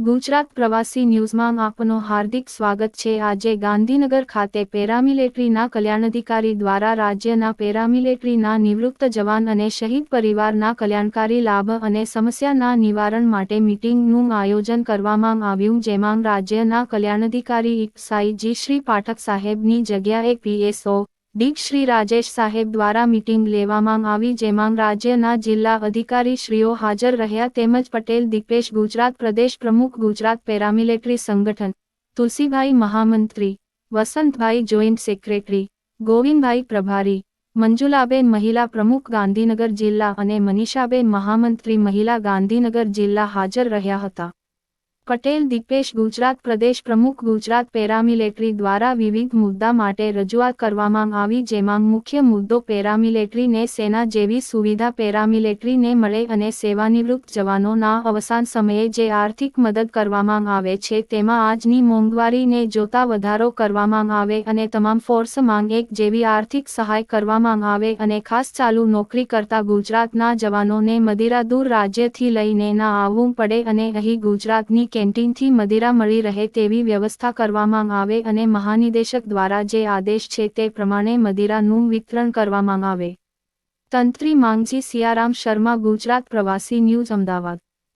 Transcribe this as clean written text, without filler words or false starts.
ગુજરાત પ્રવાસી ન્યૂઝમાં આપનું હાર્દિક સ્વાગત છે। આજે ગાંધીનગર ખાતે પેરામિલિટરીના કલ્યાણાધિકારી દ્વારા રાજ્યના પેરામિલિટરીના નિવૃત્ત જવાન અને શહીદ પરિવારના કલ્યાણકારી લાભ અને સમસ્યાના નિવારણ માટે મીટિંગનું આયોજન કરવામાં આવ્યું, જેમાં રાજ્યના કલ્યાણાધિકારી સાઈ જી શ્રી પાઠક સાહેબની જગ્યાએ પીએસઓ ડીગ શ્રી રાજેશ સાહેબ દ્વારા મીટિંગ લેવામાં આવી, જેમાં રાજ્યના જિલ્લા અધિકારી શ્રીઓ હાજર રહ્યા તેમજ પટેલ દીપેશ ગુજરાત પ્રદેશ પ્રમુખ ગુજરાત પેરામિલિટરી સંગઠન, તુલસીભાઈ મહામંત્રી, વસંતભાઈ જોઈન્ટ સેક્રેટરી, ગોવિંદભાઈ પ્રભારી, મંજુલાબેન મહિલા પ્રમુખ ગાંધીનગર જિલ્લા અને મનીષાબેન મહામંત્રી મહિલા ગાંધીનગર જિલ્લા હાજર રહ્યા હતા। પટેલ દીપેશ ગુજરાત પ્રદેશ પ્રમુખ ગુજરાત પેરામિલિટરી દ્વારા વિવિધ મુદ્દા માટે રજૂઆત કરવામાં આવી, જેમાં મુખ્ય મુદ્દો પેરામિલિટરીને સેના જેવી સુવિધા પેરામિલિટરીને મળે અને સેવાનિવૃત્ત જવાનોના અવસાન સમયે જે આર્થિક મદદ કરવામાં આવે છે તેમાં આજની મોંઘવારીને જોતા વધારો કરવામાં આવે અને તમામ ફોર્સ માંગ એક જેવી આર્થિક સહાય કરવામાં આવે અને ખાસ ચાલુ નોકરી કરતા ગુજરાતના જવાનોને મદિરા દૂર રાજ્યથી લઈને ના આવવું પડે અને અહીં ગુજરાતની કેન્ટીનથી મદિરા મળી રહે તેવી વ્યવસ્થા કરવામાં આવે અને મહાનિદેશક દ્વારા જે આદેશ છે તે પ્રમાણે મદિરાનું વિતરણ કરવામાં આવે। તંત્રી માંગજી સિયારામ શર્મા, ગુજરાત પ્રવાસી ન્યૂઝ, અમદાવાદ।